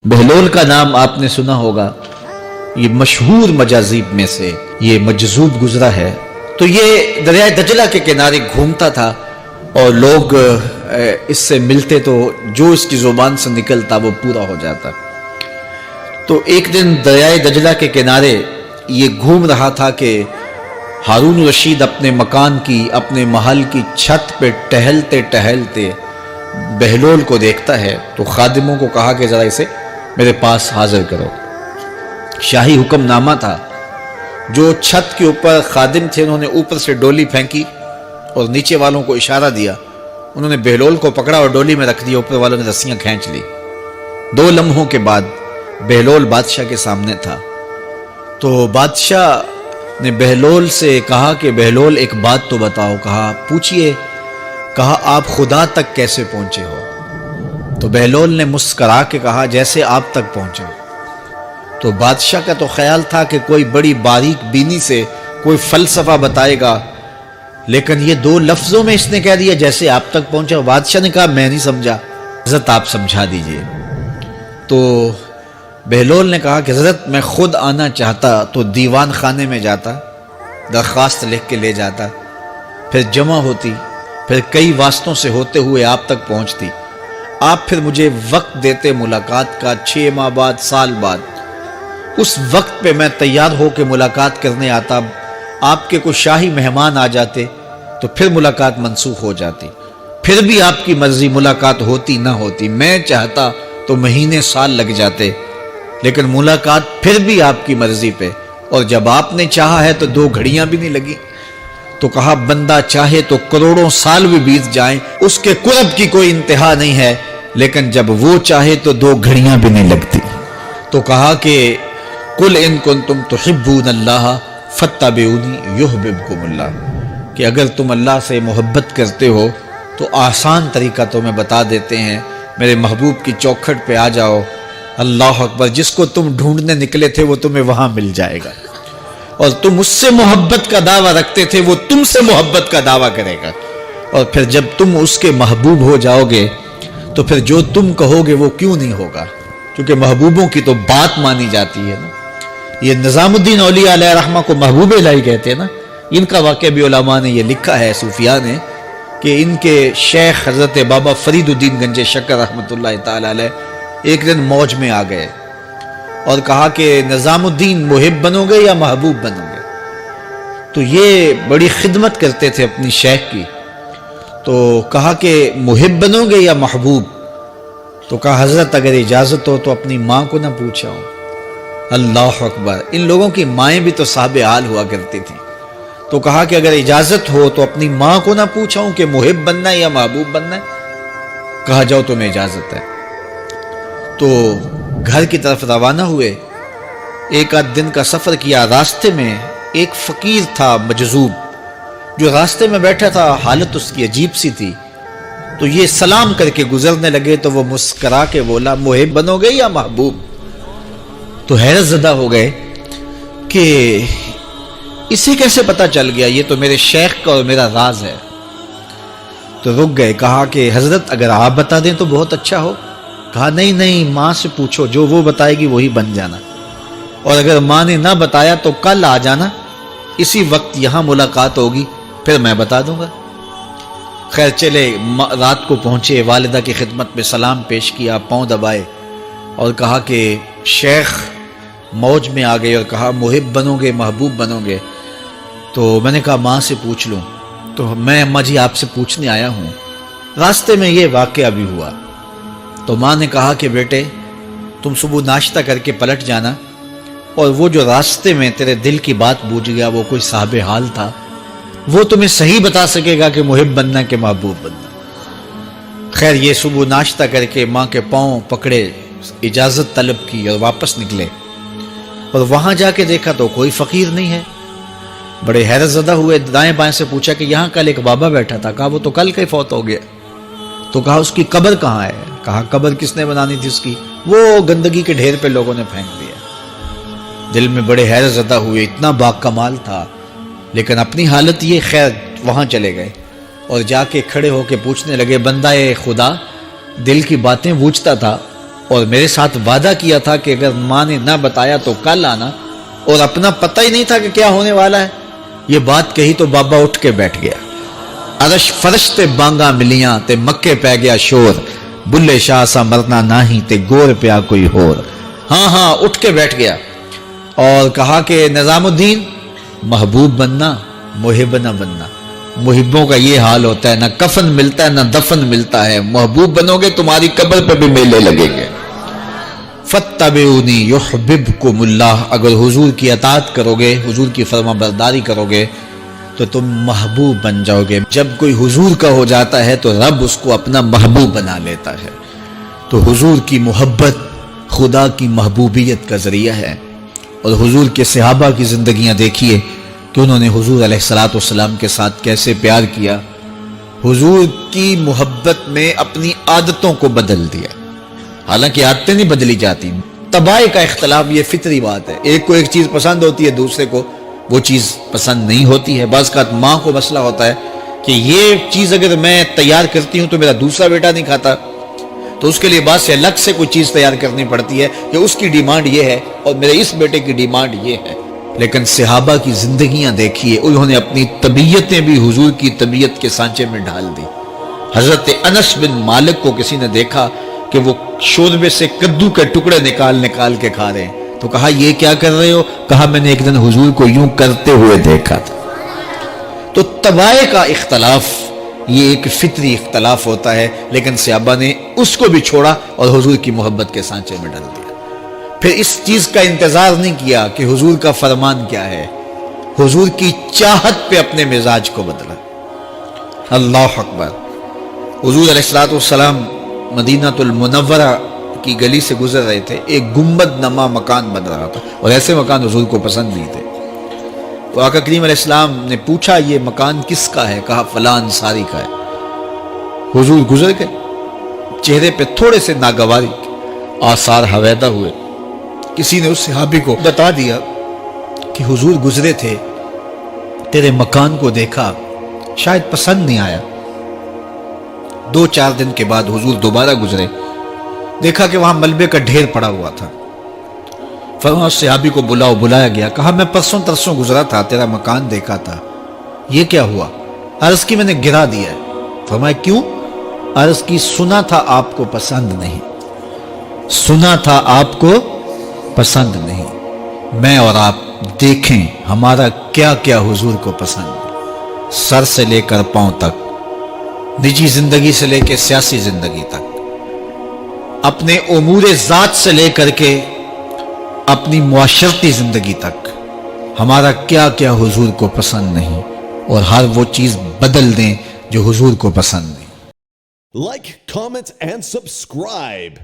بہلول کا نام آپ نے سنا ہوگا، یہ مشہور مجاذیب میں سے یہ مجذوب گزرا ہے۔ تو یہ دریائے دجلہ کے کنارے گھومتا تھا اور لوگ اس سے ملتے تو جو اس کی زبان سے نکلتا وہ پورا ہو جاتا۔ تو ایک دن دریائے دجلہ کے کنارے یہ گھوم رہا تھا کہ ہارون رشید اپنے مکان کی، اپنے محل کی چھت پہ ٹہلتے ٹہلتے بہلول کو دیکھتا ہے، تو خادموں کو کہا کہ ذرا اسے میرے پاس حاضر کرو۔ شاہی حکم نامہ تھا۔ جو چھت کے اوپر خادم تھے انہوں نے اوپر سے ڈولی پھینکی اور نیچے والوں کو اشارہ دیا، انہوں نے بہلول کو پکڑا اور ڈولی میں رکھ دیا، اوپر والوں نے رسیاں کھینچ لی۔ 2 لمحوں کے بعد بہلول بادشاہ کے سامنے تھا۔ تو بادشاہ نے بہلول سے کہا کہ بہلول ایک بات تو بتاؤ۔ کہا پوچھئے۔ کہا آپ خدا تک کیسے پہنچے ہو؟ تو بہلول نے مسکرا کے کہا جیسے آپ تک پہنچا۔ تو بادشاہ کا تو خیال تھا کہ کوئی بڑی باریک بینی سے کوئی فلسفہ بتائے گا، لیکن یہ 2 لفظوں میں اس نے کہہ دیا جیسے آپ تک پہنچا۔ بادشاہ نے کہا میں نہیں سمجھا، حضرت آپ سمجھا دیجئے۔ تو بہلول نے کہا کہ حضرت میں خود آنا چاہتا تو دیوان خانے میں جاتا، درخواست لکھ کے لے جاتا، پھر جمع ہوتی، پھر کئی واسطوں سے ہوتے ہوئے آپ تک پہنچتی۔ آپ پھر مجھے وقت دیتے ملاقات کا، 6 ماہ بعد، سال بعد۔ اس وقت پہ میں تیار ہو کے ملاقات کرنے آتا، آپ کے کوئی شاہی مہمان آ جاتے تو پھر ملاقات منسوخ ہو جاتی، پھر بھی آپ کی مرضی ملاقات ہوتی نہ ہوتی۔ میں چاہتا تو مہینے سال لگ جاتے، لیکن ملاقات پھر بھی آپ کی مرضی پہ، اور جب آپ نے چاہا ہے تو 2 گھڑیاں بھی نہیں لگی۔ تو کہا بندہ چاہے تو کروڑوں سال بھی بیت جائیں، اس کے قرب کی کوئی انتہا نہیں ہے، لیکن جب وہ چاہے تو 2 گھڑیاں بھی نہیں لگتی۔ تو کہا کہ قل ان کنتم تحبون اللہ فاتبعونی یحببکم اللہ، کہ اگر تم اللہ سے محبت کرتے ہو تو آسان طریقہ تمہیں بتا دیتے ہیں، میرے محبوب کی چوکھٹ پہ آ جاؤ، اللہ اکبر، جس کو تم ڈھونڈنے نکلے تھے وہ تمہیں وہاں مل جائے گا، اور تم اس سے محبت کا دعویٰ رکھتے تھے وہ تم سے محبت کا دعویٰ کرے گا، اور پھر جب تم اس کے محبوب ہو جاؤ گے تو پھر جو تم کہو گے وہ کیوں نہیں ہوگا، کیونکہ محبوبوں کی تو بات مانی جاتی ہے نا۔ یہ نظام الدین اولیاء علیہ رحمہ کو محبوب الہی کہتے ہیں نا۔ ان کا واقعہ بھی علماء نے یہ لکھا ہے، صوفیاء نے، کہ ان کے شیخ حضرت بابا فرید الدین گنج شکر رحمۃ اللہ تعالی علیہ ایک دن موج میں آ گئے اور کہا کہ نظام الدین محب بنو گے یا محبوب بنو گے؟ تو یہ بڑی خدمت کرتے تھے اپنی شیخ کی، تو کہا کہ محب بنو گے یا محبوب؟ تو کہا حضرت اگر اجازت ہو تو اپنی ماں کو نہ پوچھا ہوں۔ اللہ اکبر، ان لوگوں کی مائیں بھی تو صاحب حال ہوا کرتی تھیں۔ تو کہا کہ اگر اجازت ہو تو اپنی ماں کو نہ پوچھا ہوں کہ محب بننا ہے یا محبوب بننا ہے؟ کہا جاؤ تمہیں اجازت ہے۔ تو گھر کی طرف روانہ ہوئے، 1 دن کا سفر کیا۔ راستے میں ایک فقیر تھا مجذوب، جو راستے میں بیٹھا تھا، حالت اس کی عجیب سی تھی۔ تو یہ سلام کر کے گزرنے لگے تو وہ مسکرا کے بولا محب بنو گے یا محبوب؟ تو حیرت زدہ ہو گئے کہ اسے کیسے پتا چل گیا، یہ تو میرے شیخ کا اور میرا راز ہے۔ تو رک گئے، کہا کہ حضرت اگر آپ بتا دیں تو بہت اچھا ہو۔ کہا نہیں نہیں، ماں سے پوچھو، جو وہ بتائے گی وہی بن جانا، اور اگر ماں نے نہ بتایا تو کل آ جانا، اسی وقت یہاں ملاقات ہوگی، پھر میں بتا دوں گا۔ خیر چلے، رات کو پہنچے، والدہ کی خدمت میں سلام پیش کیا، پاؤں دبائے اور کہا کہ شیخ موج میں آ گئے اور کہا محب بنو گے محبوب بنو گے؟ تو میں نے کہا ماں سے پوچھ لوں۔ تو میں اماں جی آپ سے پوچھنے آیا ہوں، راستے میں یہ واقعہ بھی ہوا۔ تو ماں نے کہا کہ بیٹے تم صبح ناشتہ کر کے پلٹ جانا، اور وہ جو راستے میں تیرے دل کی بات بوجھ گیا وہ کوئی صاحب حال تھا، وہ تمہیں صحیح بتا سکے گا کہ محب بننا کہ محبوب بننا۔ خیر یہ صبح ناشتہ کر کے ماں کے پاؤں پکڑے، اجازت طلب کی اور واپس نکلے، اور وہاں جا کے دیکھا تو کوئی فقیر نہیں ہے۔ بڑے حیرت زدہ ہوئے، دائیں بائیں سے پوچھا کہ یہاں کل ایک بابا بیٹھا تھا۔ کہا وہ تو کل کا ہی فوت ہو گیا۔ تو کہا اس کی قبر کہاں ہے؟ کہا قبر کس نے بنانی تھی اس کی؟ وہ گندگی کے ڈھیر پہ لوگوں نے پھینک دیا۔ دل میں بڑے حیرت زدہ ہوئے، اتنا باکمال تھا، لیکن اپنی حالت یہ، خیر وہاں چلے گئے اور جا کے کھڑے ہو کے پوچھنے لگے بندہ خدا دل کی باتیں بوجھتا تھا، اور میرے ساتھ وعدہ کیا تھا کہ اگر ماں نے نہ بتایا تو کل آنا، اور اپنا پتہ ہی نہیں تھا کہ کیا ہونے والا ہے۔ یہ بات کہی تو بابا اٹھ کے بیٹھ گیا۔ عرش فرش تے بانگا ملیاں تے مکے پہ گیا شور، بلے شاہ سا مرنا ناہی تے گور پیا کوئی ہور۔ ہاں اٹھ کے بیٹھ گیا اور کہا کہ نظام الدین، محبوب بننا، محب نہ بننا۔ محبوں کا یہ حال ہوتا ہے، نہ کفن ملتا ہے نہ دفن ملتا ہے۔ محبوب بنو گے تمہاری قبر پہ بھی میلے لگیں گے۔ فَاتَّبِعُونِي يُحْبِبْكُمُ اللَّهُ، اگر حضور کی اطاعت کرو گے، حضور کی فرما برداری کرو گے تو تم محبوب بن جاؤ گے۔ جب کوئی حضور کا ہو جاتا ہے تو رب اس کو اپنا محبوب بنا لیتا ہے۔ تو حضور کی محبت خدا کی محبوبیت کا ذریعہ ہے۔ اور حضور کے صحابہ کی زندگیاں دیکھیے کہ انہوں نے حضور علیہ الصلوۃ والسلام کے ساتھ کیسے پیار کیا، حضور کی محبت میں اپنی عادتوں کو بدل دیا۔ حالانکہ عادتیں نہیں بدلی جاتی، طباع کا اختلاف یہ فطری بات ہے۔ ایک کو ایک چیز پسند ہوتی ہے، دوسرے کو وہ چیز پسند نہیں ہوتی ہے۔ بعض کا ماں کو مسئلہ ہوتا ہے کہ یہ چیز اگر میں تیار کرتی ہوں تو میرا دوسرا بیٹا نہیں کھاتا، تو اس کے لیے بعض سے الگ سے کوئی چیز تیار کرنی پڑتی ہے کہ اس کی ڈیمانڈ یہ ہے اور میرے اس بیٹے کی ڈیمانڈ یہ ہے۔ لیکن صحابہ کی زندگیاں دیکھیے، انہوں نے اپنی طبیعتیں بھی حضور کی طبیعت کے سانچے میں ڈھال دی۔ حضرت انس بن مالک کو کسی نے دیکھا کہ وہ شوربے سے کدو کے ٹکڑے نکال کے کھا رہے ہیں، تو کہا یہ کیا کر رہے ہو؟ کہا میں نے ایک دن حضور کو یوں کرتے ہوئے دیکھا تھا۔ تو طباع کا اختلاف یہ ایک فطری اختلاف ہوتا ہے، لیکن صحابہ نے اس کو بھی چھوڑا اور حضور کی محبت کے سانچے میں ڈال دیا۔ پھر اس چیز کا انتظار نہیں کیا کہ حضور کا فرمان کیا ہے، حضور کی چاہت پہ اپنے مزاج کو بدلا۔ اللہ اکبر۔ حضور علیہ الصلوۃ والسلام مدینہ المنورہ کی گلی سے گزر رہے تھے، ایک گنبد نما مکان بن رہا تھا، اور ایسے مکان حضور کو پسند نہیں تھے۔ تو آقا کریم علیہ السلام نے پوچھا یہ مکان کس کا ہے؟ کہا فلاں انصاری کا ہے۔ حضور گزر گئے، چہرے پہ تھوڑے سے ناگواری آثار حویدہ ہوئے۔ کسی نے اس صحابی کو بتا دیا کہ حضور گزرے تھے، تیرے مکان کو دیکھا، شاید پسند نہیں آیا۔ 2-4 دن کے بعد حضور دوبارہ گزرے، دیکھا کہ وہاں ملبے کا ڈھیر پڑا ہوا تھا۔ فرمایا صحابی کو بلایا گیا، کہا میں پرسوں ترسوں گزرا تھا، تیرا مکان دیکھا تھا، یہ کیا ہوا؟ عرض کی میں نے گرا دیا ہے۔ فرمایا کیوں؟ عرض کی سنا تھا آپ کو پسند نہیں، سنا تھا آپ کو پسند نہیں۔ میں اور آپ دیکھیں ہمارا کیا کیا حضور کو پسند ہے، سر سے لے کر پاؤں تک، نجی زندگی سے لے کے سیاسی زندگی تک، اپنے امور ذات سے لے کر کے اپنی معاشرتی زندگی تک، ہمارا کیا کیا حضور کو پسند نہیں، اور ہر وہ چیز بدل دیں جو حضور کو پسند نہیں۔ Like, comment, and subscribe.